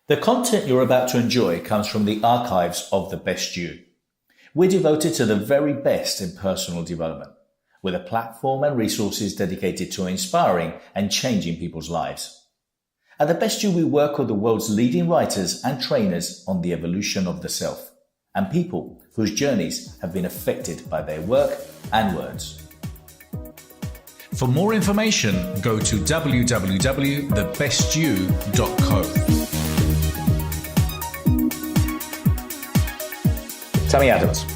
The content you're about to enjoy comes from the archives of The Best You. We're devoted to the very best in personal development, with a platform and resources dedicated to inspiring and changing people's lives. At The Best You, we work with the world's leading writers and trainers on the evolution of the self, and people whose journeys have been affected by their work and words. For more information, go to www.thebestyou.co. Tammy Adams.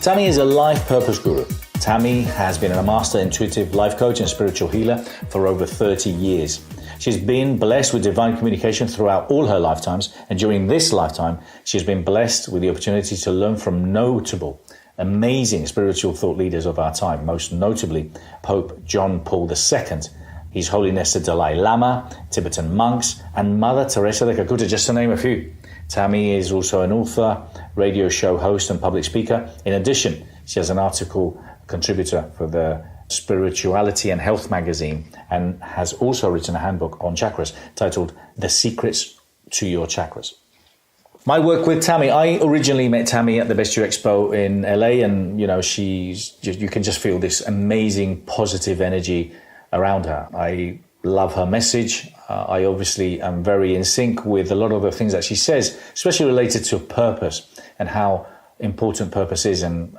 Tammy is a life purpose guru. Tammy has been a master intuitive life coach and spiritual healer for over 30 years. She's been blessed with divine communication throughout all her lifetimes, and during this lifetime, she's been blessed with the opportunity to learn from notable, amazing spiritual thought leaders of our time, most notably Pope John Paul II, His Holiness the Dalai Lama, Tibetan monks, and Mother Theresa de Calcutta, just to name a few. Tammy is also an author, radio show host, and public speaker. In addition, she has an article contributor for the Spirituality and Health magazine, and has also written a handbook on chakras titled The Secrets to Your Chakras. My work with Tammy, I originally met Tammy at the Best You Expo in LA, and you can just feel this amazing positive energy around her. I love her message. I obviously am very in sync with a lot of the things that she says, especially related to purpose and how important purpose is and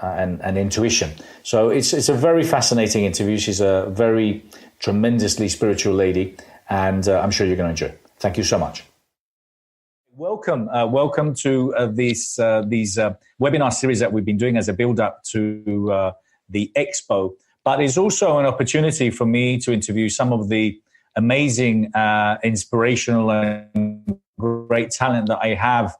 intuition. So it's a very fascinating interview. She's a very tremendously spiritual lady, and I'm sure you're going to enjoy it. Thank you so much. Welcome to these webinar series that we've been doing as a build-up to the Expo. But it's also an opportunity for me to interview some of the amazing, inspirational and great talent that I have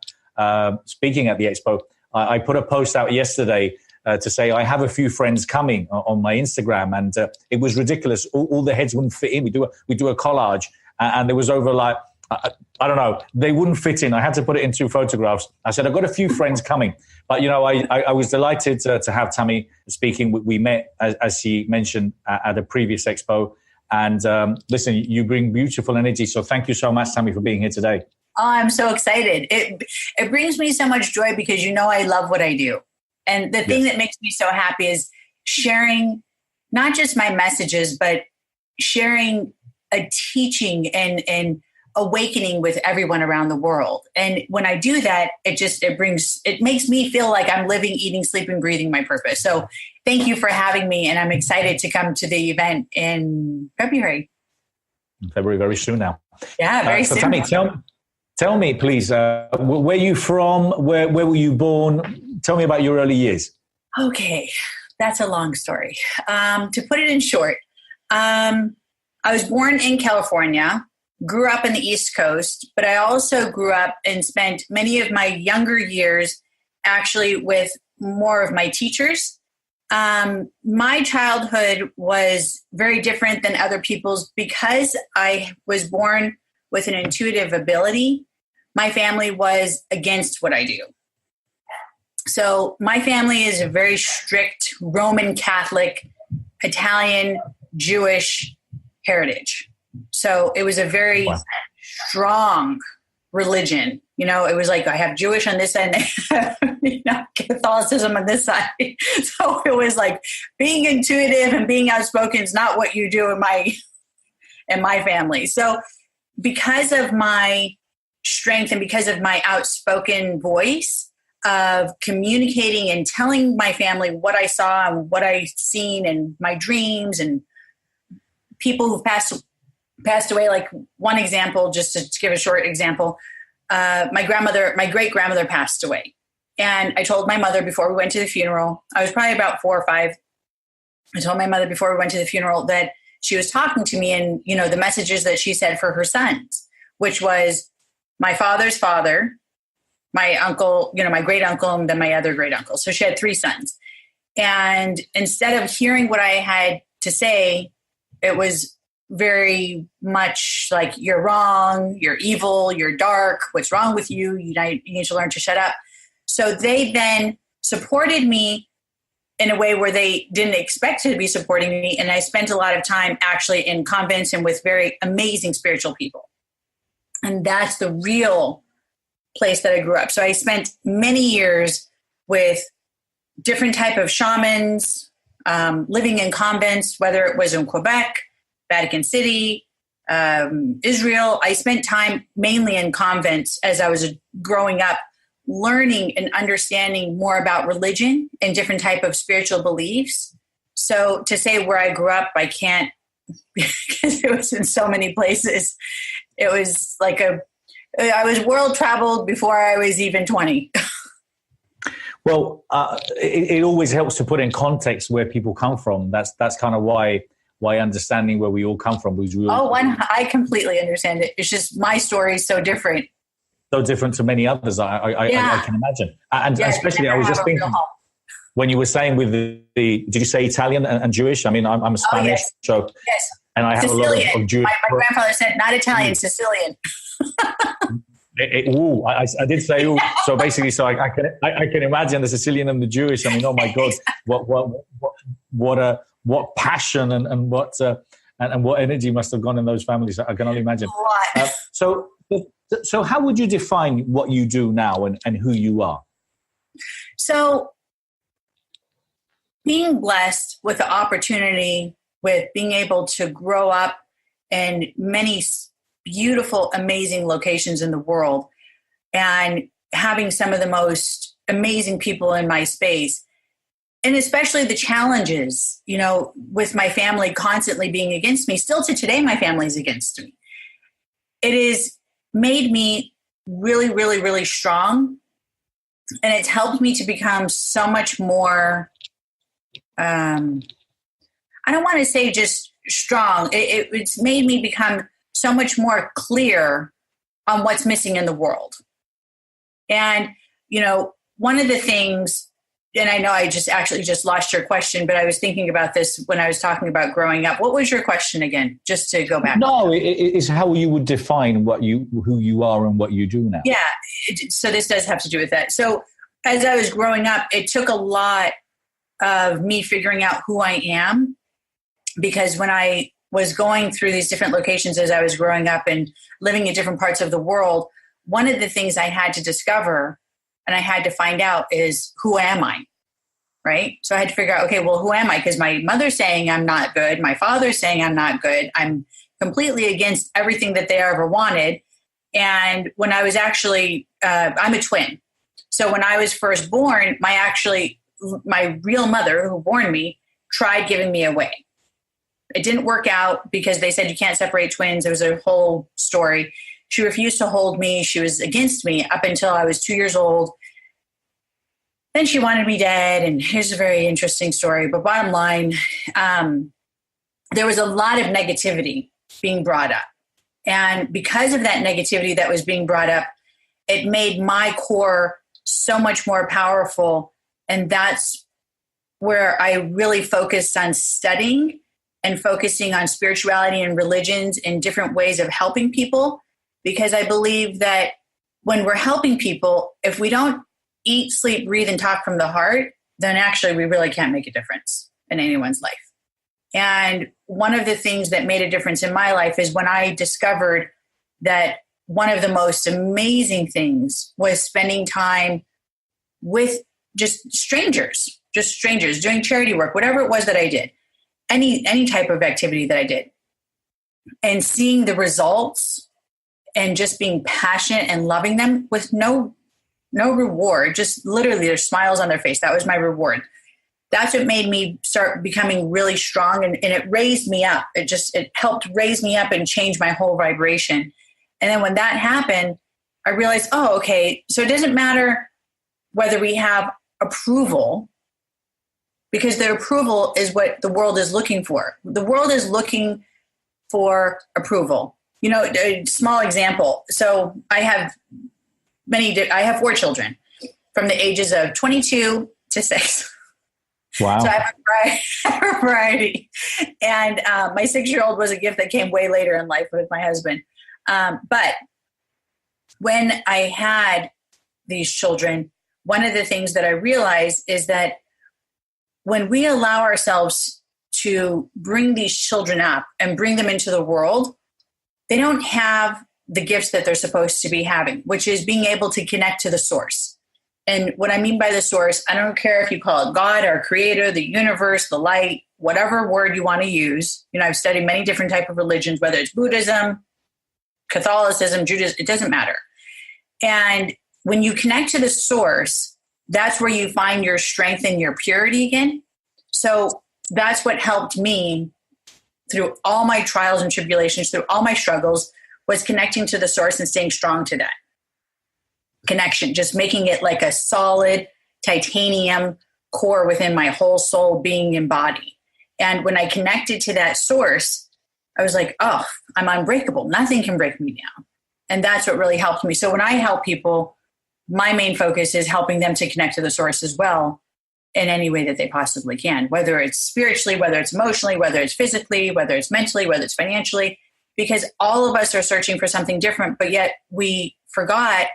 speaking at the Expo. I put a post out yesterday to say I have a few friends coming on my Instagram, and it was ridiculous. All the heads wouldn't fit in. We do a collage, and there was over like, I don't know, they wouldn't fit in. I had to put it in 2 photographs. I said, I've got a few friends coming. But, I was delighted to have Tammy speaking. We met, as she mentioned, at a previous Expo. And listen, you bring beautiful energy. So thank you so much, Tammy, for being here today. Oh, I'm so excited. It brings me so much joy because I love what I do. And the thing that makes me so happy is sharing not just my messages, but sharing a teaching and awakening with everyone around the world. And when I do that, it makes me feel like I'm living, eating, sleeping, breathing my purpose. So thank you for having me. And I'm excited to come to the event in February. February, very soon now. Yeah, very soon. Tammy, tell me, please, where are you from? Where were you born? Tell me about your early years. Okay, that's a long story. To put it in short, I was born in California, grew up in the East Coast, but I also grew up and spent many of my younger years actually with more of my teachers. My childhood was very different than other people's because I was born with an intuitive ability. My family was against what I do. So my family is a very strict Roman Catholic, Italian, Jewish heritage. So it was a very strong religion. It was like I have Jewish on this side and Catholicism on this side. So it was like being intuitive and being outspoken is not what you do in my family. So because of my strength and because of my outspoken voice of communicating and telling my family what I saw and what I seen and my dreams and people who've passed away, like one example, just to give a short example, my great grandmother passed away. And I told my mother before we went to the funeral, I was probably about 4 or 5. I told my mother before we went to the funeral that she was talking to me and, the messages that she said for her sons, which was my father's father, my uncle, my great uncle, and then my other great uncle. So she had 3 sons. And instead of hearing what I had to say, it was very much like, you're wrong, you're evil, you're dark, what's wrong with you? You need to learn to shut up. So they then supported me in a way where they didn't expect to be supporting me. And I spent a lot of time actually in convents and with very amazing spiritual people. And that's the real place that I grew up. So I spent many years with different type of shamans, living in convents, whether it was in Quebec, Vatican City, Israel. I spent time mainly in convents as I was growing up, learning and understanding more about religion and different type of spiritual beliefs. So to say where I grew up, I can't, because it was in so many places. It was like I was world traveled before I was even 20. Well, it always helps to put in context where people come from. That's kind of why understanding where we all come from was really I completely understand it. It's just my story is so different. So different to many others. I can imagine, and especially I was just thinking when you were saying with the did you say Italian and Jewish? I mean, I'm Spanish, so yes, and I have Sicilian. A lot of Jewish. My grandfather said not Italian, Sicilian. I did say ooh. So basically, I can imagine the Sicilian and the Jewish. I mean, oh my God, what passion and what energy must have gone in those families. I can only imagine. So how would you define what you do now and who you are? So being blessed with the opportunity, with being able to grow up in many beautiful, amazing locations in the world and having some of the most amazing people in my space, and especially the challenges, with my family constantly being against me. Still to today, my family's against me. It has made me really, really, really strong. And it's helped me to become so much more, I don't want to say just strong. It's made me become so much more clear on what's missing in the world. And, one of the things, and I know I just lost your question, but I was thinking about this when I was talking about growing up. What was your question again? Just to go back. No, it's how you would define who you are and what you do now. Yeah. So this does have to do with that. So as I was growing up, it took a lot of me figuring out who I am, because when I was going through these different locations as I was growing up and living in different parts of the world, one of the things I had to discover and I had to find out is, who am I? Right? So I had to figure out, okay, well, who am I? Because my mother's saying I'm not good. My father's saying I'm not good. I'm completely against everything that they ever wanted. And when I was actually, I'm a twin. So when I was first born, my real mother who born me tried giving me away. It didn't work out because they said you can't separate twins. There was a whole story. She refused to hold me. She was against me up until I was 2 years old. Then she wanted me dead. And here's a very interesting story. But bottom line, there was a lot of negativity being brought up. And because of that negativity that was being brought up, it made my core so much more powerful. And that's where I really focused on studying and focusing on spirituality and religions and different ways of helping people. Because I believe that when we're helping people, if we don't eat, sleep, breathe, and talk from the heart, then actually we really can't make a difference in anyone's life. And one of the things that made a difference in my life is when I discovered that one of the most amazing things was spending time with just strangers doing charity work, whatever it was that I did, any type of activity that I did, and seeing the results and just being passionate and loving them with no reward, just literally their smiles on their face. That was my reward. That's what made me start becoming really strong, and it raised me up. It helped raise me up and change my whole vibration. And then when that happened, I realized, oh, okay, so it doesn't matter whether we have approval, because the approval is what the world is looking for. The world is looking for approval. A small example. So I have 4 children from the ages of 22 to 6. Wow. So I have a variety. And my 6-year-old was a gift that came way later in life with my husband. But when I had these children, one of the things that I realized is that when we allow ourselves to bring these children up and bring them into the world, they don't have the gifts that they're supposed to be having, which is being able to connect to the source. And what I mean by the source, I don't care if you call it God or creator, the universe, the light, whatever word you want to use. You know, I've studied many different types of religions, whether it's Buddhism, Catholicism, Judaism, it doesn't matter. And when you connect to the source, that's where you find your strength and your purity again. So that's what helped me through all my trials and tribulations, through all my struggles, was connecting to the source and staying strong to that connection, just making it like a solid titanium core within my whole soul, being and body. And when I connected to that source, I was like, oh, I'm unbreakable. Nothing can break me down. And that's what really helped me. So when I help people, my main focus is helping them to connect to the source as well in any way that they possibly can, whether it's spiritually, whether it's emotionally, whether it's physically, whether it's mentally, whether it's financially, because all of us are searching for something different, but yet we forgot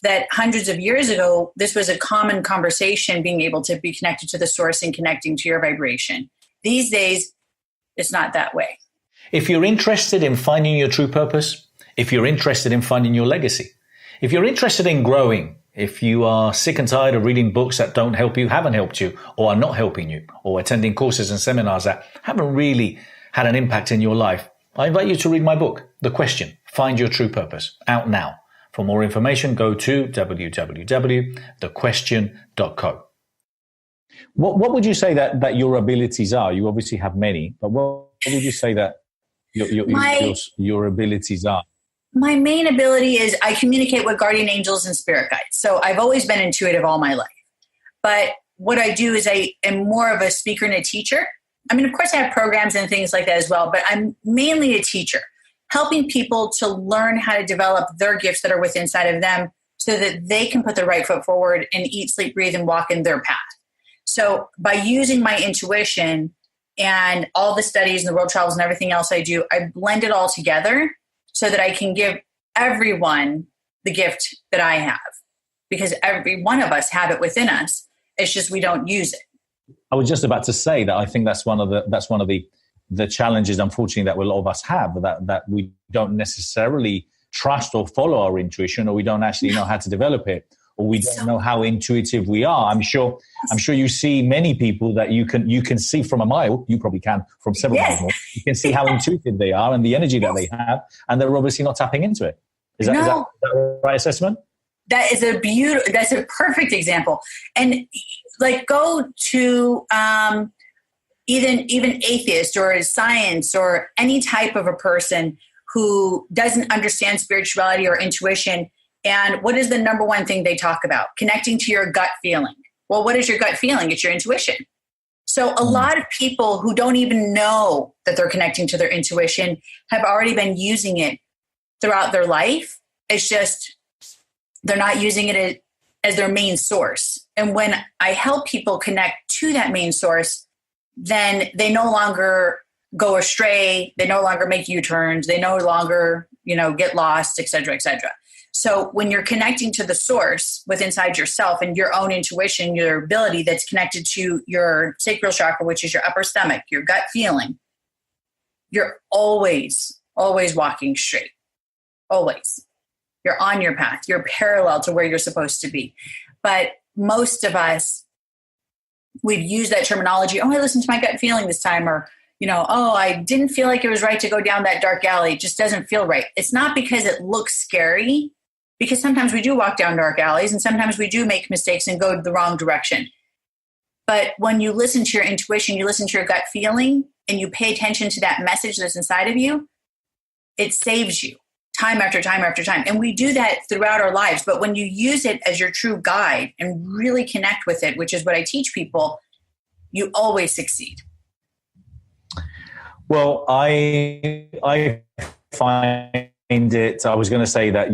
that hundreds of years ago, this was a common conversation, being able to be connected to the source and connecting to your vibration. These days, it's not that way. If you're interested in finding your true purpose, if you're interested in finding your legacy, if you're interested in growing, if you are sick and tired of reading books that don't help you, haven't helped you, or are not helping you, or attending courses and seminars that haven't really had an impact in your life, I invite you to read my book, The Question, Find Your True Purpose, out now. For more information, go to www.thequestion.co. What would you say that your abilities are? You obviously have many, but what would you say that your abilities are? My main ability is I communicate with guardian angels and spirit guides. So I've always been intuitive all my life. But what I do is I am more of a speaker and a teacher. I mean, of course, I have programs and things like that as well, but I'm mainly a teacher, helping people to learn how to develop their gifts that are within inside of them so that they can put the right foot forward and eat, sleep, breathe, and walk in their path. So by using my intuition and all the studies and the world travels and everything else I do, I blend it all together so that I can give everyone the gift that I have, because every one of us have it within us. It's just we don't use it. I was just about to say that I think that's one of the challenges, unfortunately, that a lot of us have, that we don't necessarily trust or follow our intuition, or we don't actually know how to develop it, or we don't know how intuitive we are. I'm sure you see many people that you can see from a mile. You probably can from several miles more. You can see how intuitive they are and the energy that they have, and they're obviously not tapping into it. Is that the right assessment? That's a perfect example. And like, go to even atheist or science or any type of a person who doesn't understand spirituality or intuition. And what is the number one thing they talk about? Connecting to your gut feeling. Well, what is your gut feeling? It's your intuition. So a lot of people who don't even know that they're connecting to their intuition have already been using it throughout their life. It's just they're not using it as their main source. And when I help people connect to that main source, then they no longer go astray. They no longer make U-turns. They no longer, get lost, et cetera, et cetera. So when you're connecting to the source within inside yourself and your own intuition, your ability that's connected to your sacral chakra, which is your upper stomach, your gut feeling, you're always, always walking straight. Always. You're on your path. You're parallel to where you're supposed to be. But most of us, we've used that terminology. Oh, I listened to my gut feeling this time. Or, I didn't feel like it was right to go down that dark alley. It just doesn't feel right. It's not because it looks scary, because sometimes we do walk down dark alleys and sometimes we do make mistakes and go the wrong direction. But when you listen to your intuition, you listen to your gut feeling, and you pay attention to that message that's inside of you, it saves you time after time after time. And we do that throughout our lives. But when you use it as your true guide and really connect with it, which is what I teach people, you always succeed. Well, I find it, I was going to say that,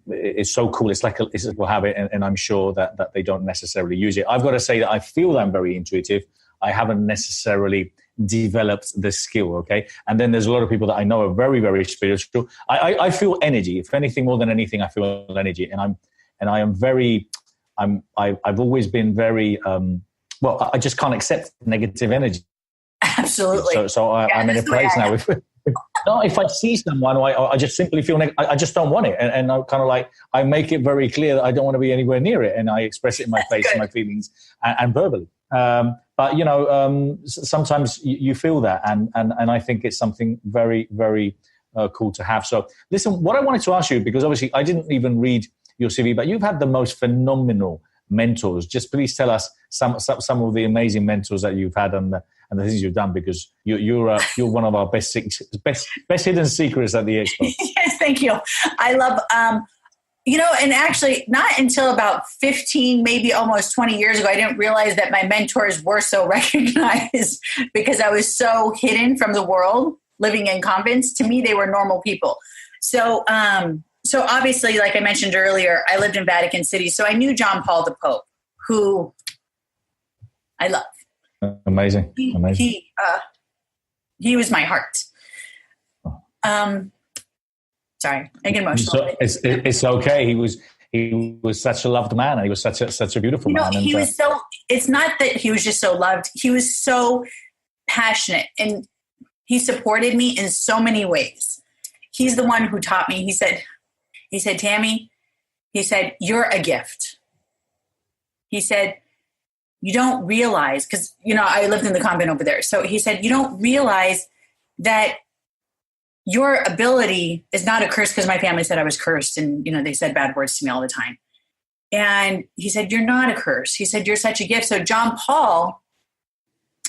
it's so cool. It's like a habit, and I'm sure that they don't necessarily use it. I've got to say that I feel I'm very intuitive. I haven't necessarily developed the skill, okay? And then there's a lot of people that I know are very, very spiritual. I feel energy. If anything, more than anything, I feel energy. And I've always been very, I just can't accept negative energy. Absolutely. So I'm in a place now with if I see someone, I just simply feel I just don't want it, and I kind of like I make it very clear that I don't want to be anywhere near it, and I express it in my face and my feelings and verbally. But sometimes you feel that, and I think it's something very, very cool to have. So, listen, what I wanted to ask you, because obviously I didn't even read your CV, but you've had the most phenomenal mentors. Just please tell us some of the amazing mentors that you've had and the things you've done, because you're one of our best hidden secrets at the expo. Yes, thank you. I love, and actually not until about 15, maybe almost 20 years ago, I didn't realize that my mentors were so recognized because I was so hidden from the world living in convents. To me, they were normal people. So obviously, like I mentioned earlier, I lived in Vatican City. So I knew John Paul the Pope, who I love. Amazing. He was my heart. Sorry, I get emotional. So it's okay. He was such a loved man. And he was such a beautiful man. He was so. It's not that he was just so loved. He was so passionate, and he supported me in so many ways. He's the one who taught me. He said, Tammy, he said, you're a gift. He said, you don't realize, because, I lived in the convent over there. So he said, you don't realize that your ability is not a curse, because my family said I was cursed, and, they said bad words to me all the time. And he said, you're not a curse. He said, you're such a gift. So John Paul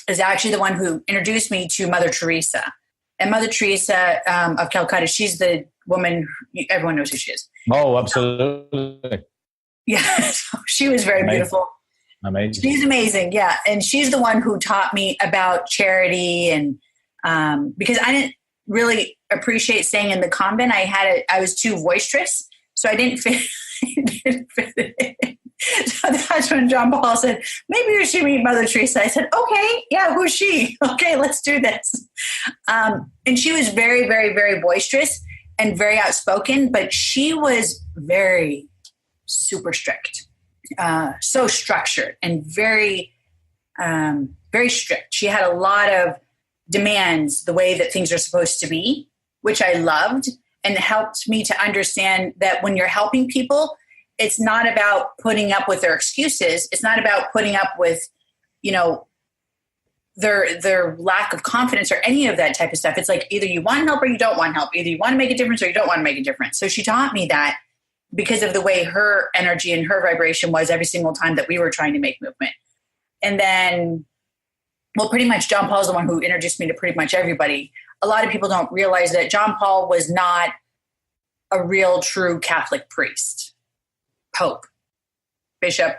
is actually the one who introduced me to Mother Theresa. And Mother Theresa of Calcutta, she's the woman, everyone knows who she is. Oh, absolutely. Yeah, she was very beautiful. Amazing. She's amazing, yeah. And she's the one who taught me about charity, and because I didn't really appreciate staying in the convent. I was too boisterous, so I didn't fit in. So that's when John Paul said, maybe you should meet Mother Theresa. I said, okay, yeah, who's she? Okay, let's do this. And she was very, very, very boisterous and very outspoken, but she was very super strict, so structured and very, very strict. She had a lot of demands the way that things are supposed to be, which I loved, and helped me to understand that when you're helping people, it's not about putting up with their excuses. It's not about putting up with, their lack of confidence or any of that type of stuff. It's like either you want help or you don't want help. Either you want to make a difference or you don't want to make a difference. So she taught me that because of the way her energy and her vibration was every single time that we were trying to make movement. And then, pretty much John Paul is the one who introduced me to pretty much everybody. A lot of people don't realize that John Paul was not a real, true Catholic priest. Pope, bishop,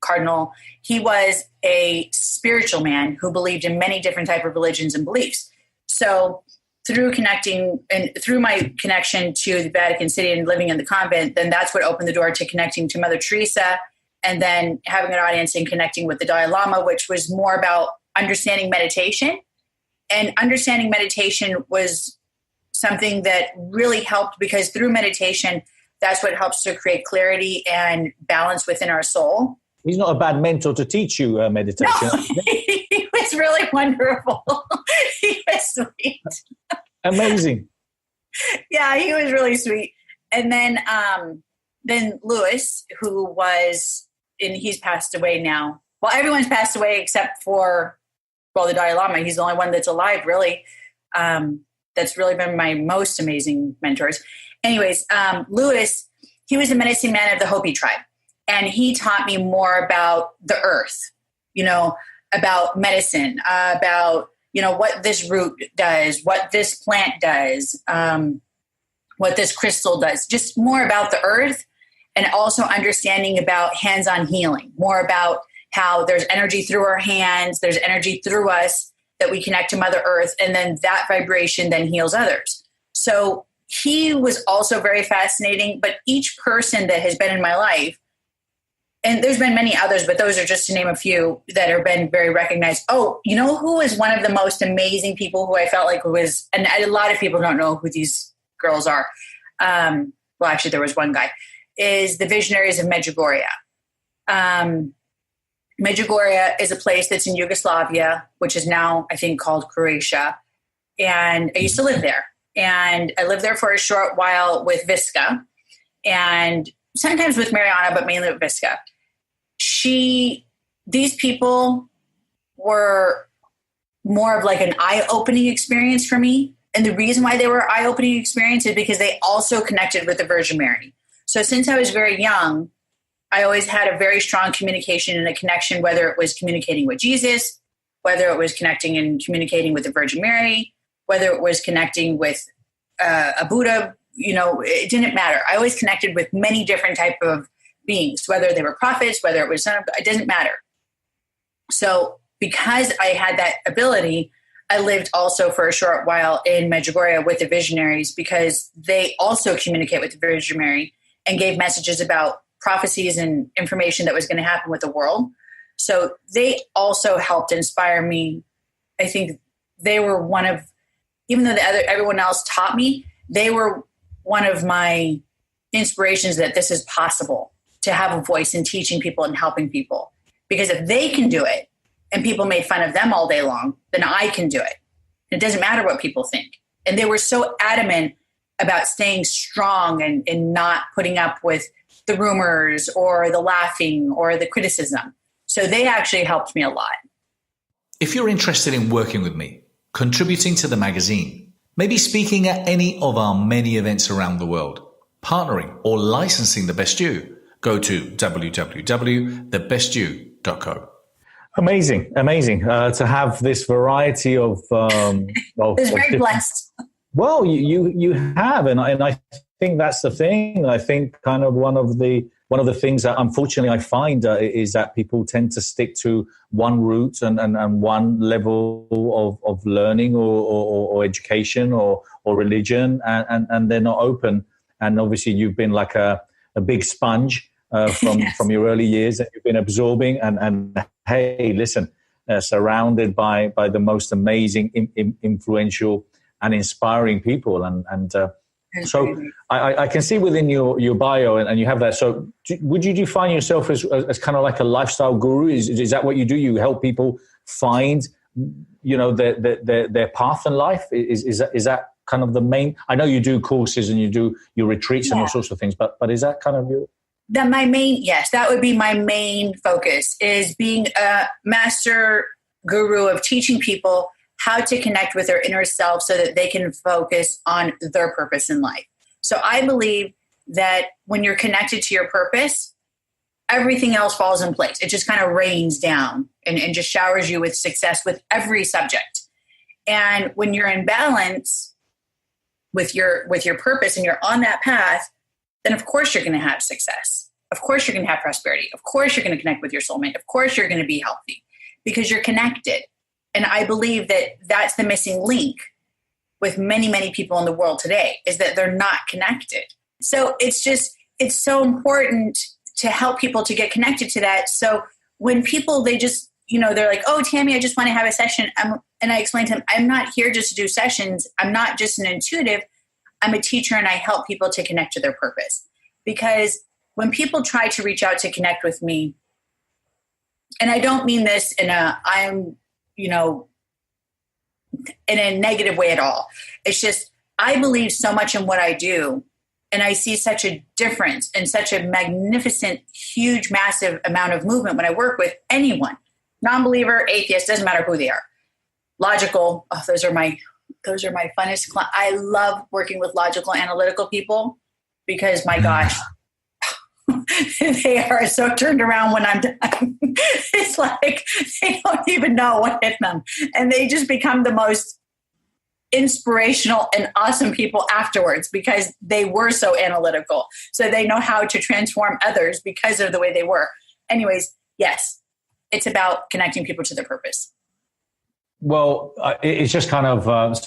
cardinal. He was a spiritual man who believed in many different types of religions and beliefs. So through connecting and through my connection to the Vatican City and living in the convent, then that's what opened the door to connecting to Mother Teresa, and then having an audience and connecting with the Dalai Lama, which was more about understanding meditation. And understanding meditation was something that really helped, because through meditation, that's what helps to create clarity and balance within our soul. He's not a bad mentor to teach you meditation. No, he was really wonderful. He was sweet. Amazing. Yeah, he was really sweet. And then Lewis, who was, and he's passed away now. Well, everyone's passed away except for, the Dalai Lama. He's the only one that's alive, really. That's really been my most amazing mentors. Anyways, Lewis, he was a medicine man of the Hopi tribe, and he taught me more about the earth, about medicine, about, what this root does, what this plant does, what this crystal does, just more about the earth, and also understanding about hands-on healing, more about how there's energy through our hands, there's energy through us that we connect to Mother Earth, and then that vibration then heals others. So he was also very fascinating, but each person that has been in my life, and there's been many others, but those are just to name a few that have been very recognized. Oh, who is one of the most amazing people who I felt like was, and a lot of people don't know who these girls are. Well, actually there was one guy, is the Visionaries of Medjugorje. Medjugorje is a place that's in Yugoslavia, which is now, I think, called Croatia. and I used to live there. And I lived there for a short while with Visca, and sometimes with Mariana, but mainly with Visca. These people were more of like an eye-opening experience for me. And the reason why they were eye-opening experience is because they also connected with the Virgin Mary. So since I was very young, I always had a very strong communication and a connection, whether it was communicating with Jesus, whether it was connecting and communicating with the Virgin Mary, whether it was connecting with a Buddha, it didn't matter. I always connected with many different type of beings, whether they were prophets, whether it was it didn't matter. So because I had that ability, I lived also for a short while in Medjugorje with the visionaries, because they also communicate with the Virgin Mary and gave messages about prophecies and information that was going to happen with the world. So they also helped inspire me. I think they were one of, even though everyone else taught me, they were one of my inspirations that this is possible to have a voice in teaching people and helping people. Because if they can do it and people made fun of them all day long, then I can do it. It doesn't matter what people think. And they were so adamant about staying strong and not putting up with the rumors or the laughing or the criticism. So they actually helped me a lot. If you're interested in working with me, contributing to the magazine, maybe speaking at any of our many events around the world, partnering or licensing The Best You, go to www.thebestyou.co. Amazing to have this variety of. It's very blessed. Well, you have, and I think that's the thing. I think kind of one of the things that unfortunately I find is that people tend to stick to one route and one level of learning or education or religion, and they're not open. And obviously, you've been like a big sponge. From your early years, that you've been absorbing and hey, listen, surrounded by the most amazing, influential and inspiring people. And so I can see within your bio, and you have that. So would you define yourself as kind of like a lifestyle guru? Is that what you do? You help people find, their path in life? Is that kind of the main? I know you do courses and you do your retreats and all sorts of things, but is that kind of your... That would be my main focus, is being a master guru of teaching people how to connect with their inner self so that they can focus on their purpose in life. So I believe that when you're connected to your purpose, everything else falls in place. It just kind of rains down and just showers you with success with every subject. And when you're in balance with your purpose and you're on that path, then of course you're going to have success. Of course you're going to have prosperity. Of course you're going to connect with your soulmate. Of course you're going to be healthy because you're connected. And I believe that that's the missing link with many, many people in the world today, is that they're not connected. So it's so important to help people to get connected to that. So when people, they're like, oh, Tammy, I just want to have a session. And I explain to them, I'm not here just to do sessions. I'm not just an intuitive. I'm a teacher, and I help people to connect to their purpose. Because when people try to reach out to connect with me, and I don't mean this in a negative way at all. It's just, I believe so much in what I do, and I see such a difference and such a magnificent, huge, massive amount of movement when I work with anyone, non-believer, atheist, doesn't matter who they are. Logical, those are my funnest clients. I love working with logical, analytical people because, my gosh, they are so turned around when I'm done. It's like they don't even know what hit them. And they just become the most inspirational and awesome people afterwards because they were so analytical. So they know how to transform others because of the way they were. Anyways, yes, it's about connecting people to their purpose. Well, it's just kind of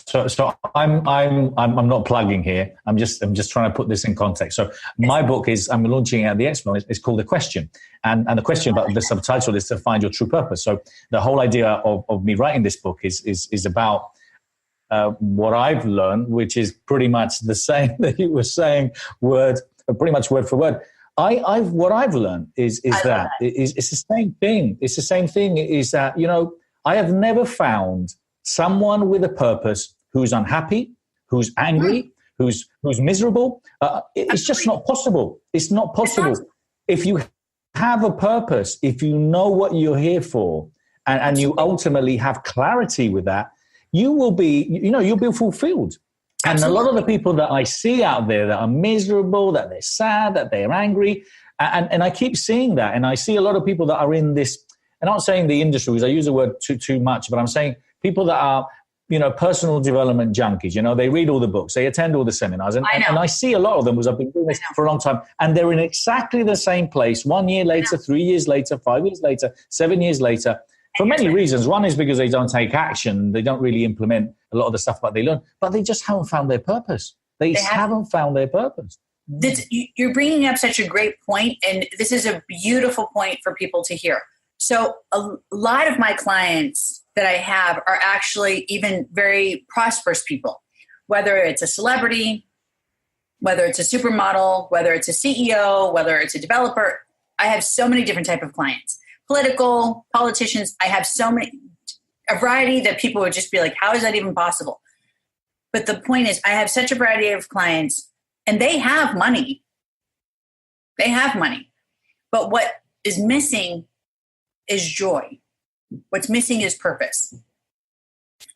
so I'm not plugging here. I'm just trying to put this in context. So my book I'm launching at the Expo. It's called The Question, and the question, but the subtitle is to find your true purpose. So the whole idea of me writing this book is about what I've learned, which is pretty much the same that you were saying, pretty much word for word. What I've learned is that it's the same thing. It's the same thing. Is that I have never found someone with a purpose who's unhappy, who's angry, who's miserable. It's just not possible. It's not possible. If you have a purpose, if you know what you're here for, and you ultimately have clarity with that, you will be, you'll be fulfilled. And a lot of the people that I see out there that are miserable, that they're sad, that they're angry, and I keep seeing that. And I see a lot of people that are in this, I'm not saying the industry, because I use the word too much, but I'm saying people that are, personal development junkies. They read all the books, they attend all the seminars. And I see a lot of them, because I've been doing this for a long time, and they're in exactly the same place 1 year later, 3 years later, 5 years later, 7 years later. For many reasons. One is because they don't take action. They don't really implement a lot of the stuff that they learn, but they just haven't found their purpose. They haven't found their purpose. You're bringing up such a great point, and this is a beautiful point for people to hear. So a lot of my clients that I have are actually even very prosperous people, whether it's a celebrity, whether it's a supermodel, whether it's a CEO, whether it's a developer. I have so many different type of clients. Politicians, I have a variety that people would just be like, how is that even possible? But the point is, I have such a variety of clients, and they have money. They have money. But what is missing is joy. What's missing is purpose.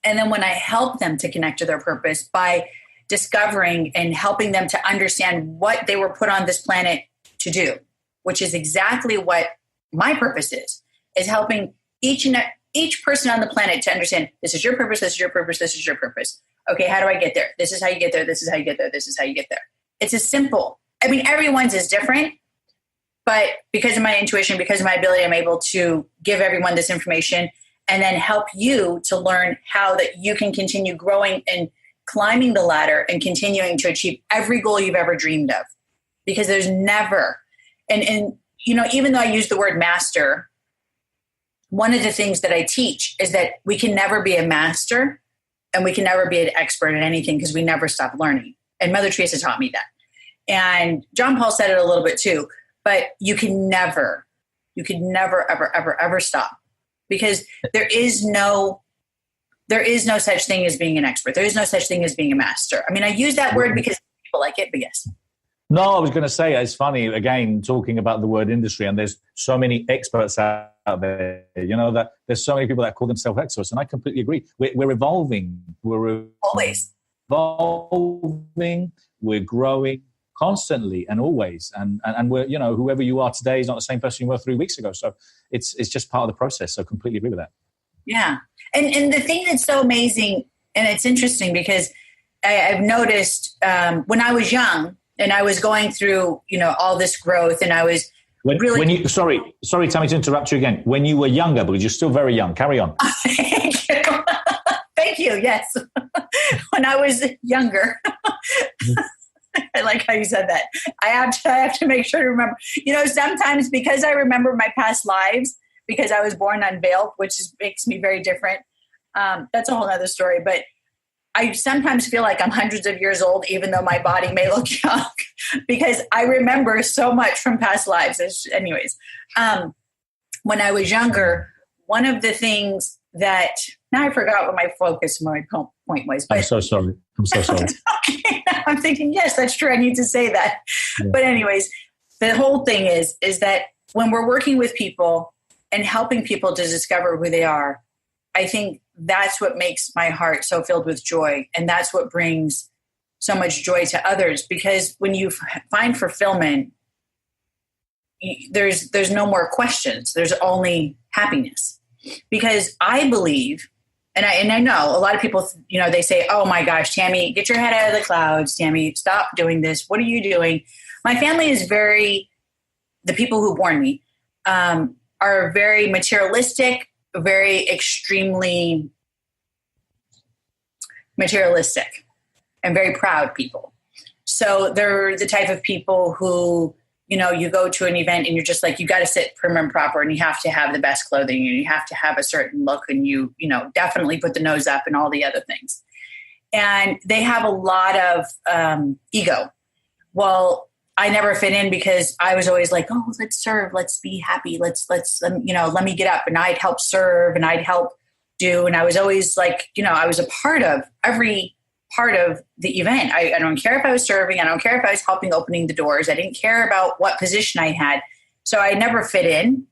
And then when I help them to connect to their purpose by discovering and helping them to understand what they were put on this planet to do, which is exactly what my purpose is helping each person on the planet to understand, this is your purpose, this is your purpose, this is your purpose. Okay, how do I get there? This is how you get there, this is how you get there, this is how you get there. It's as simple. I mean, everyone's is different, but because of my intuition, because of my ability, I'm able to give everyone this information and then help you to learn how that you can continue growing and climbing the ladder and continuing to achieve every goal you've ever dreamed of. Because there's never, and even though I use the word master, one of the things that I teach is that we can never be a master and we can never be an expert in anything because we never stop learning. And Mother Theresa taught me that. And John Paul said it a little bit too, but you could never, ever, ever, ever stop, because there is no such thing as being an expert. There is no such thing as being a master. I mean, I use that word because people like it, but yes. No, I was going to say, it's funny, again, talking about the word industry, and there's so many experts out there, that there's so many people that call themselves experts, and I completely agree. We're evolving. We're always evolving. We're growing constantly and always. And we're, whoever you are today is not the same person you were 3 weeks ago. So it's just part of the process. So completely agree with that. Yeah. And the thing that's so amazing, and it's interesting because I've noticed when I was young, and I was going through, all this growth, and I was sorry, Tammy, to interrupt you again. When you were younger, because you're still very young, carry on. Thank you. Thank you. Yes. When I was younger, I like how you said that. I have to make sure to remember, sometimes because I remember my past lives, because I was born unveiled, which makes me very different. That's a whole other story, but I sometimes feel like I'm hundreds of years old, even though my body may look young, because I remember so much from past lives. Anyways, when I was younger, one of the things that, now I forgot what my point was. But, I'm so sorry. Okay, I'm thinking, yes, that's true. I need to say that. Yeah. But anyways, the whole thing is that when we're working with people and helping people to discover who they are, I think that's what makes my heart so filled with joy. And that's what brings so much joy to others. Because when you find fulfillment, there's no more questions. There's only happiness. Because I believe, and I know a lot of people, they say, oh my gosh, Tammy, get your head out of the clouds. Tammy, stop doing this. What are you doing? My family is the people who born me are very materialistic, very extremely materialistic, and very proud people. So they're the type of people who, you go to an event and you're just like, you got to sit prim and proper, and you have to have the best clothing, and you have to have a certain look, and you definitely put the nose up and all the other things. And they have a lot of ego. Well, I never fit in because I was always like, oh, let's serve, let's be happy, let's let me get up, and I'd help serve, and I'd help do. And I was always like, I was a part of every part of the event. I don't care if I was serving. I don't care if I was helping opening the doors. I didn't care about what position I had. So I never fit in.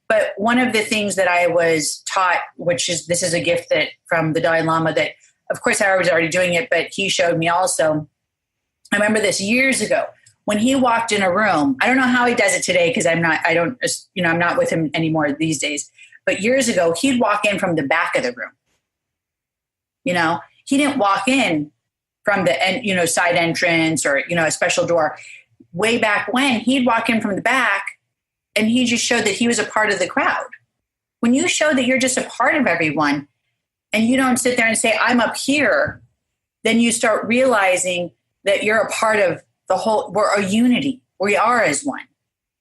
But one of the things that I was taught, this is a gift that from the Dalai Lama that, of course, I was already doing it, but he showed me also. I remember this years ago when he walked in a room. I don't know how he does it today because I'm not with him anymore these days. But years ago, he'd walk in from the back of the room. He didn't walk in from the side entrance or a special door. Way back when, he'd walk in from the back, and he just showed that he was a part of the crowd. When you show that you're just a part of everyone, and you don't sit there and say, I'm up here, then you start realizing that you're a part of the whole. We're a unity. We are as one.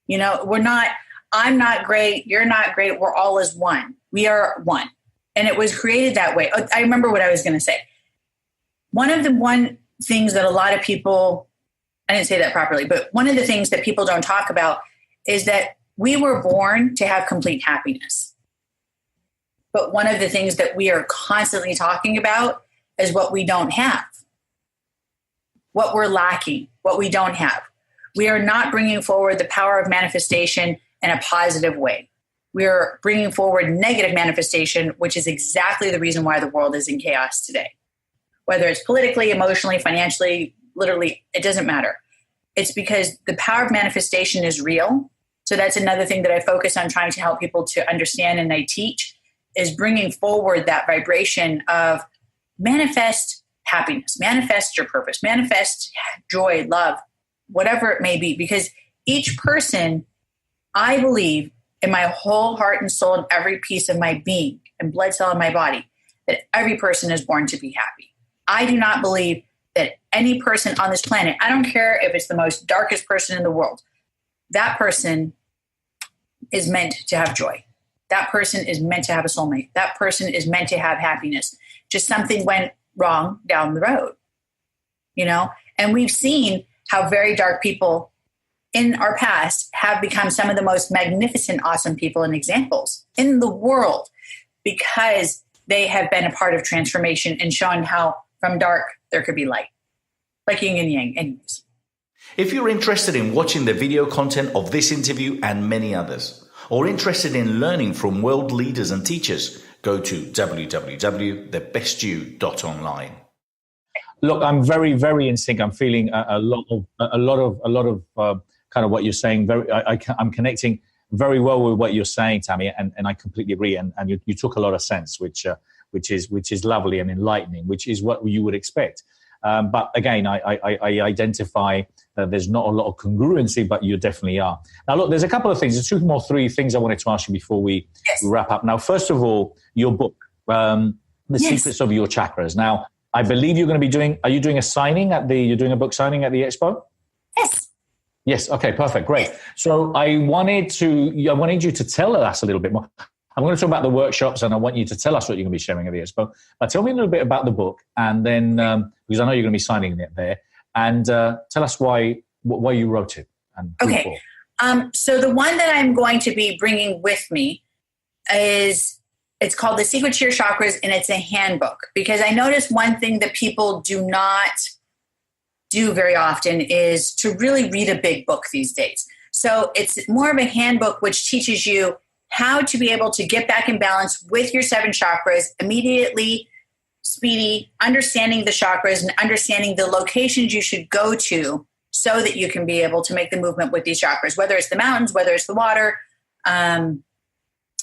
We're not, I'm not great, you're not great, we're all as one. We are one. And it was created that way. I remember what I was going to say. One things that a lot of people, I didn't say that properly, but one of the things that people don't talk about is that we were born to have complete happiness. But one of the things that we are constantly talking about is what we don't have, what we're lacking, what we don't have. We are not bringing forward the power of manifestation in a positive way. We are bringing forward negative manifestation, which is exactly the reason why the world is in chaos today. Whether it's politically, emotionally, financially, literally, it doesn't matter. It's because the power of manifestation is real. So that's another thing that I focus on trying to help people to understand, and I teach, is bringing forward that vibration of manifest happiness, manifest your purpose, manifest joy, love, whatever it may be. Because each person, I believe, in my whole heart and soul and every piece of my being and blood cell in my body, that every person is born to be happy. I do not believe that any person on this planet, I don't care if it's the most darkest person in the world, that person is meant to have joy. That person is meant to have a soulmate. That person is meant to have happiness. Just something went wrong down the road, And we've seen how very dark people in our past have become some of the most magnificent, awesome people and examples in the world because they have been a part of transformation and shown how from dark there could be light, like yin and yang. Anyways. If you're interested in watching the video content of this interview and many others, or interested in learning from world leaders and teachers, go to www.thebestyou.online. Look, I'm very, very in sync. I'm feeling a lot of kind of what you're saying. I'm connecting very well with what you're saying, Tammy, and I completely agree. And you took a lot of sense, which is lovely and enlightening, which is what you would expect. But again, I identify that there's not a lot of congruency, but you definitely are. Now, look, there's a couple of things. There's three things I wanted to ask you before we wrap up. Now, first of all, your book, The Secrets of Your Chakras. Now, I believe you're going to be you're doing a book signing at the expo? Yes. Yes. Okay, perfect. Great. So I wanted you to tell us a little bit more. I'm going to talk about the workshops, and I want you to tell us what you're going to be sharing at the expo. But tell me a little bit about the book, and then because I know you're going to be signing it there, and tell us why you wrote it. And okay. So the one that I'm going to be bringing with me it's called The Secret to Your Chakras, and it's a handbook. Because I noticed one thing that people do not do very often is to really read a big book these days. So it's more of a handbook which teaches you how to be able to get back in balance with your 7 chakras immediately, speedy, understanding the chakras and understanding the locations you should go to so that you can be able to make the movement with these chakras, whether it's the mountains, whether it's the water,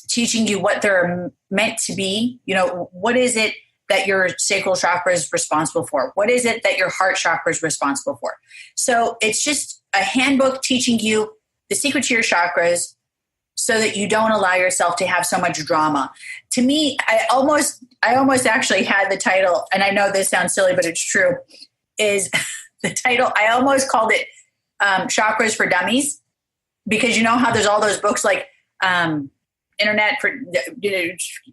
teaching you what they're meant to be. What is it that your sacral chakra is responsible for? What is it that your heart chakra is responsible for? So it's just a handbook teaching you the secret to your chakras, so that you don't allow yourself to have so much drama. To me, I almost actually had the title, and I know this sounds silly, but it's true, is the title, I almost called it Chakras for Dummies, because you know how there's all those books like Internet for,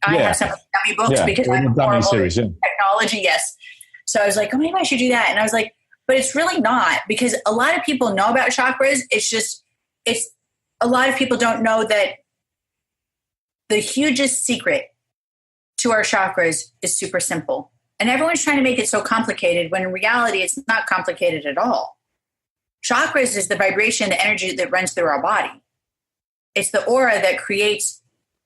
I have some dummy books because I'm horrible series, technology, yes. So I was like, maybe I should do that. And I was like, but it's really not, because a lot of people know about chakras. A lot of people don't know that the hugest secret to our chakras is super simple. And everyone's trying to make it so complicated when in reality, it's not complicated at all. Chakras is the vibration, the energy that runs through our body. It's the aura that creates,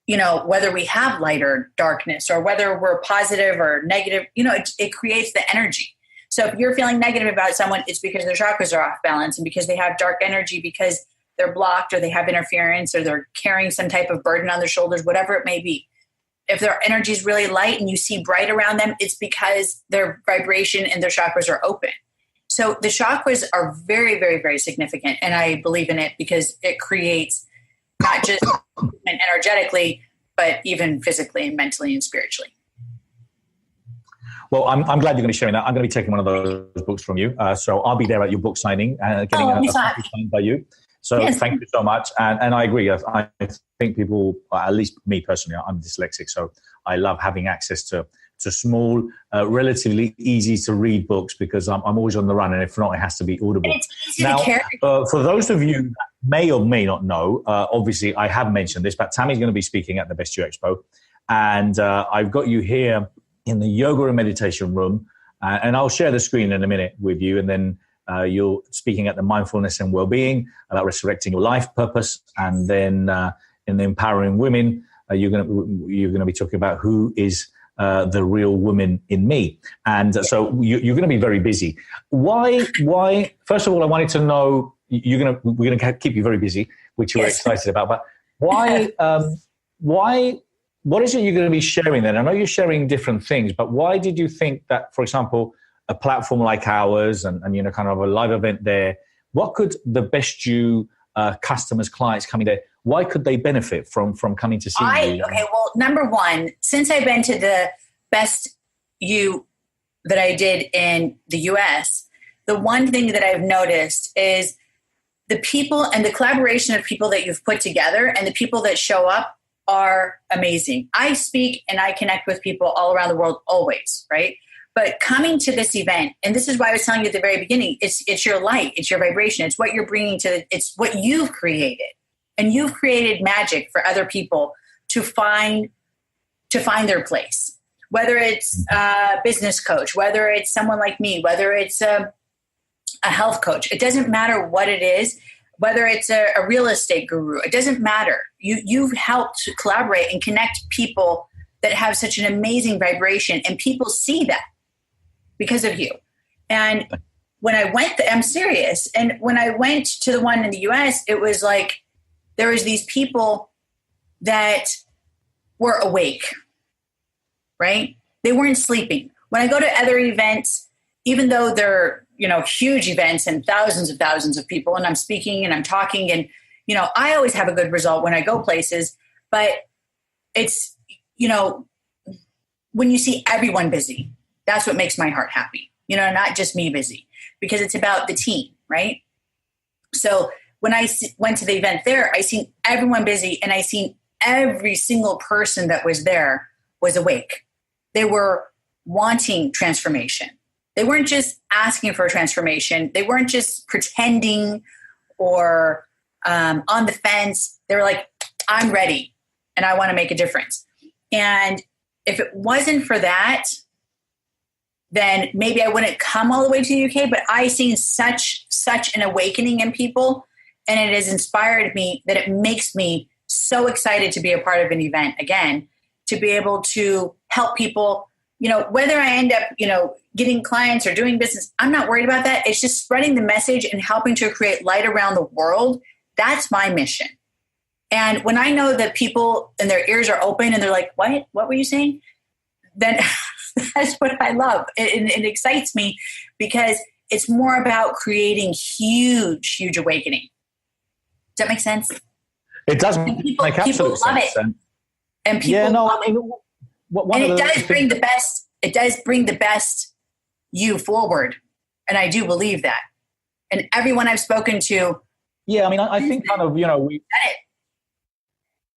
whether we have light or darkness or whether we're positive or negative, it creates the energy. So if you're feeling negative about someone, it's because their chakras are off balance and because they have dark energy, because they're blocked or they have interference or they're carrying some type of burden on their shoulders, whatever it may be. If their energy is really light and you see bright around them, it's because their vibration and their chakras are open. So the chakras are very, very, very significant. And I believe in it because it creates not just energetically, but even physically and mentally and spiritually. Well, I'm glad you're going to be sharing that. I'm going to be taking one of those books from you. So I'll be there at your book signing and getting a copy signed by you. So yes. Thank you so much. And I agree. I think people, at least me personally, I'm dyslexic. So I love having access to small, relatively easy to read books because I'm always on the run. And if not, it has to be audible. And it's easy to carry. For those of you that may or may not know, obviously I have mentioned this, but Tammy's going to be speaking at the Best You Expo. And I've got you here in the yoga and meditation room. And I'll share the screen in a minute with you. And then you're speaking at the mindfulness and well-being about resurrecting your life purpose. And then in the empowering women, you're going to be talking about who is the real woman in me. And so you're going to be very busy. Why? First of all, I wanted to know, we're going to keep you very busy, which you're excited about, but why, what is it you're going to be sharing then? I know you're sharing different things, but why did you think that, for example, a platform like ours and kind of a live event there, what could the Best You customers, clients coming there, why could they benefit from coming to see you? Okay, well, number one, since I've been to the Best You that I did in the US, the one thing that I've noticed is the people and the collaboration of people that you've put together and the people that show up are amazing. I speak and I connect with people all around the world always, right? But coming to this event, and this is why I was telling you at the very beginning, it's your light, it's your vibration, it's what you're bringing it's what you've created. And you've created magic for other people to find their place. Whether it's a business coach, whether it's someone like me, whether it's a health coach, it doesn't matter what it is. Whether it's a real estate guru, it doesn't matter. You've helped to collaborate and connect people that have such an amazing vibration, and people see that because of you. And when I went, I'm serious. And when I went to the one in the US, it was like there was these people that were awake, right? They weren't sleeping. When I go to other events, even though they're huge events and thousands of people, and I'm speaking and I'm talking and, I always have a good result when I go places, but it's, when you see everyone busy, that's what makes my heart happy, not just me busy, because it's about the team, right? So when I went to the event there, I seen everyone busy and I seen every single person that was there was awake. They were wanting transformation. They weren't just asking for a transformation. They weren't just pretending or on the fence. They were like, I'm ready and I want to make a difference. And if it wasn't for that, then maybe I wouldn't come all the way to the UK, but I seen such an awakening in people, and it has inspired me that it makes me so excited to be a part of an event again, to be able to help people. Whether I end up, getting clients or doing business, I'm not worried about that. It's just spreading the message and helping to create light around the world. That's my mission. And when I know that people and their ears are open and they're like, what were you saying? Then that's what I love. It excites me because it's more about creating huge awakening. Does that make sense? It does make absolute sense. And people love it. And it does bring the best. It does bring the best you forward, and I do believe that. And everyone I've spoken to, I think kind of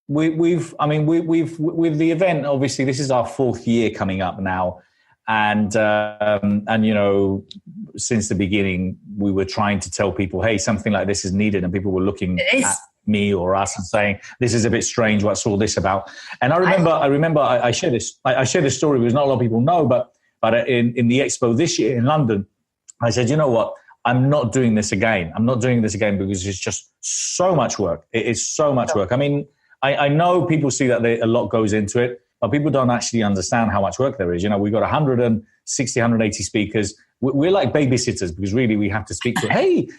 we've with the event. Obviously, this is our 4th year coming up now, and since the beginning, we were trying to tell people, hey, something like this is needed, and people were looking at me or us and saying, this is a bit strange, what's all this about? And I remember I share this story because not a lot of people know, but in the expo this year in London, I said, you know what? I'm not doing this again. I'm not doing this again because it's just so much work. It is so much work. I mean, I know people see that a lot goes into it, but people don't actually understand how much work there is. You know, we've got 160, 180 speakers. We're like babysitters because really we have to speak to, hey,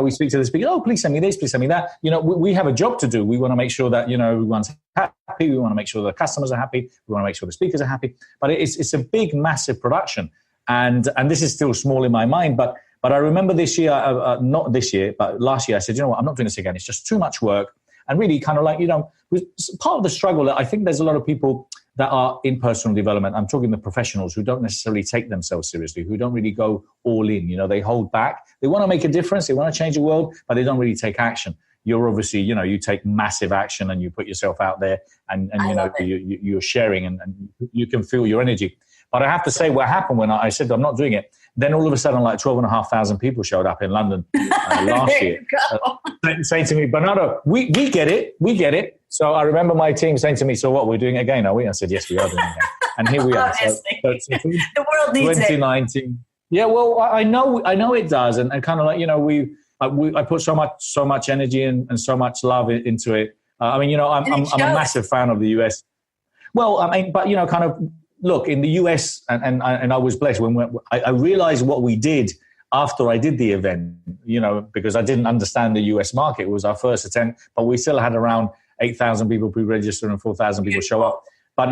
we speak to the speaker, oh, please send me this, please send me that. You know, we have a job to do. We want to make sure that, everyone's happy. We want to make sure the customers are happy. We want to make sure the speakers are happy. But it's a big, massive production. And this is still small in my mind, but I remember this year, not this year, but last year, I said, you know what, I'm not doing this again. It's just too much work. And really kind of like, part of the struggle that I think there's a lot of people that are in personal development. I'm talking the professionals who don't necessarily take themselves seriously, who don't really go all in. They hold back. They want to make a difference. They want to change the world, but they don't really take action. You're obviously, you take massive action and you put yourself out there and you're sharing and you can feel your energy. But I have to say what happened when I said I'm not doing it. Then all of a sudden, like 12,500 people showed up in London last year, saying to me, Bernardo, we get it. We get it. So I remember my team saying to me, so what, we're doing it again, are we? I said, yes, we are doing it again. And here we are. So the world needs 2019. It. Yeah, well, I know it does. And kind of like, I put so much energy and so much love into it. I'm a massive fan of the US. Well, but kind of, look, in the US, and I was blessed when I realized what we did after I did the event, because I didn't understand the US market. It was our first attempt, but we still had around 8,000 people pre-register and 4,000 people show up. But,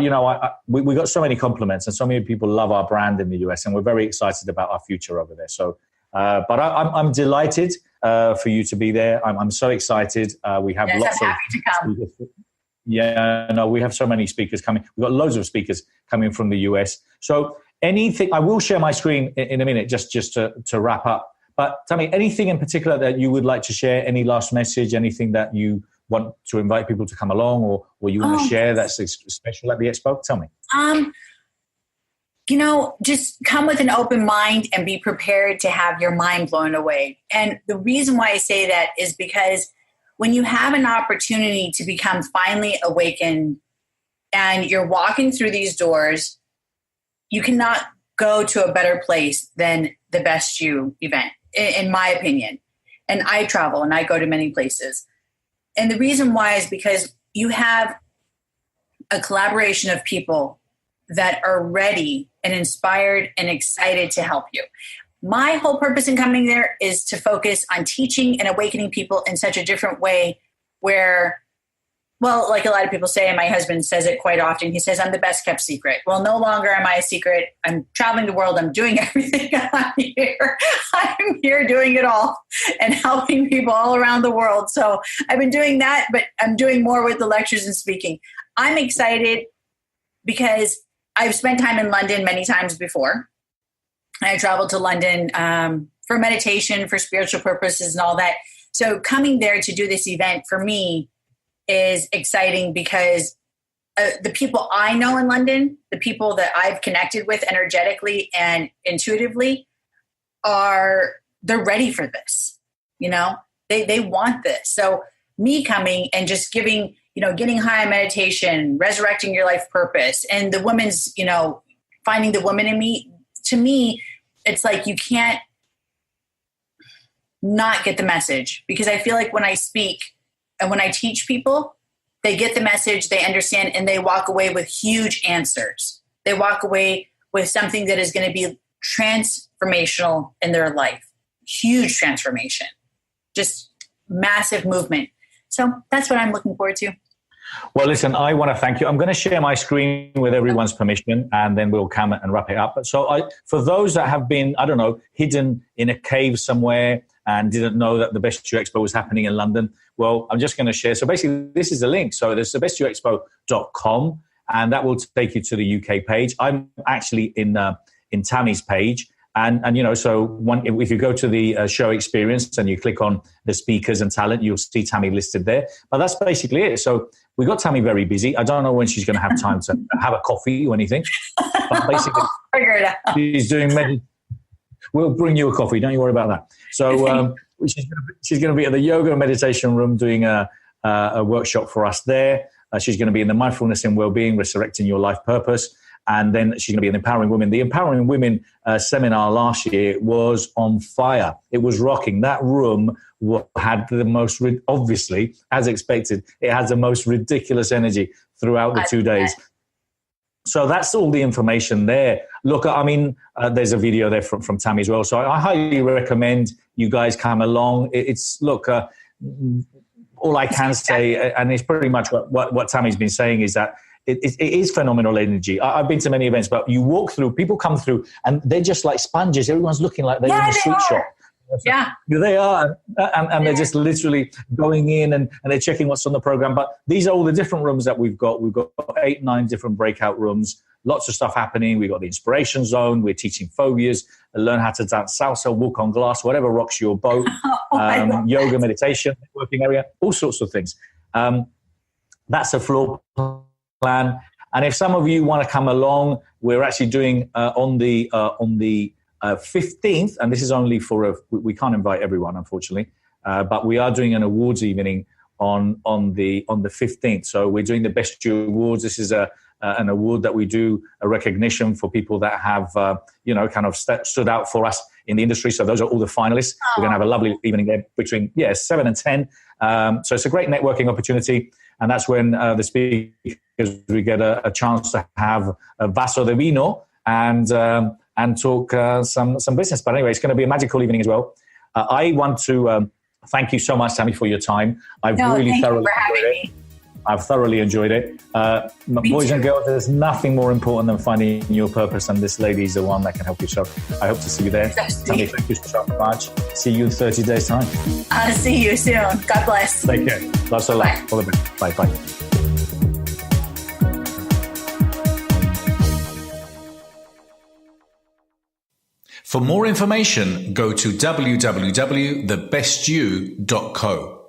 we got so many compliments and so many people love our brand in the US, and we're very excited about our future over there. So, but I'm delighted for you to be there. I'm so excited. We have lots of speakers. Yeah, no, we have so many speakers coming. We've got loads of speakers coming from the US. So anything, I will share my screen in a minute just to wrap up. But tell me, anything in particular that you would like to share, any last message, anything that you want to invite people to come along or you want to share that's special at the expo? Tell me. Just come with an open mind and be prepared to have your mind blown away. And the reason why I say that is because when you have an opportunity to become finally awakened and you're walking through these doors, you cannot go to a better place than the Best You event, in my opinion. And I travel and I go to many places. And the reason why is because you have a collaboration of people that are ready and inspired and excited to help you. My whole purpose in coming there is to focus on teaching and awakening people in such a different way where, well, like a lot of people say, and my husband says it quite often, he says, I'm the best kept secret. Well, no longer am I a secret. I'm traveling the world. I'm doing everything. I'm here doing it all and helping people all around the world. So I've been doing that, but I'm doing more with the lectures and speaking. I'm excited because I've spent time in London many times before. I traveled to London for meditation, for spiritual purposes and all that. So coming there to do this event for me is exciting because the people I know in London, the people that I've connected with energetically and intuitively they're ready for this. They want this. So me coming and just giving, getting high on meditation, resurrecting your life purpose, and the woman's, finding the woman in me, to me, it's like you can't not get the message, because I feel like when I speak and when I teach people, they get the message, they understand, and they walk away with huge answers. They walk away with something that is going to be transformational in their life. Huge transformation. Just massive movement. So that's what I'm looking forward to. Well, listen, I want to thank you. I'm going to share my screen with everyone's permission, and then we'll come and wrap it up. So for those that have been, hidden in a cave somewhere and didn't know that the Best You Expo was happening in London, well, I'm just going to share. So basically, this is a link. So there's thebestyouexpo.com, and that will take you to the UK page. I'm actually in Tammy's page. And if you go to the show experience and you click on the speakers and talent, you'll see Tammy listed there. But that's basically it. So we got Tammy very busy. I don't know when she's going to have time to have a coffee or anything. But basically, she's doing we'll bring you a coffee. Don't you worry about that. So she's going to be at the yoga and meditation room doing a workshop for us there. She's going to be in the mindfulness and well-being, resurrecting your life purpose. And then she's going to be an Empowering Women. The Empowering Women seminar last year was on fire. It was rocking. That room had the most, obviously, as expected, it has the most ridiculous energy throughout the 2 days. So that's all the information there. Look, I mean, there's a video there from Tammy as well. So I highly recommend you guys come along. All I can say, and it's pretty much what Tammy's been saying, is that it is phenomenal energy. I've been to many events, but you walk through, people come through, and they're just like sponges. Everyone's looking like they're in a sweet shop. Yeah, they are, and they're just literally going in and they're checking what's on the program. But these are all the different rooms that we've got. We've got 8, 9 different breakout rooms. Lots of stuff happening. We've got the inspiration zone. We're teaching phobias, learn how to dance salsa, walk on glass, whatever rocks your boat. Yoga, meditation, working area, all sorts of things. That's a floor plan. And if some of you want to come along, we're actually doing on the 15th, and this is only we can't invite everyone, unfortunately, but we are doing an awards evening on the 15th. So we're doing the Best You Awards. This is an award that we do, a recognition for people that have, kind of stood out for us in the industry. So those are all the finalists. We're going to have a lovely evening there between 7 and 10. So it's a great networking opportunity. And that's when the speakers, we get a chance to have a vaso de vino and talk some business. But anyway, it's going to be a magical evening as well. I want to thank you so much, Tammy, for your time. I've thoroughly enjoyed it. I've thoroughly enjoyed it. Boys and girls, there's nothing more important than finding your purpose, and this lady is the one that can help you. So I hope to see you there. Tammy, thank you so much. See you in 30 days' time. I'll see you soon. God bless. Take care. Lots of love. All the best. Bye-bye. For more information, go to www.thebestyou.co.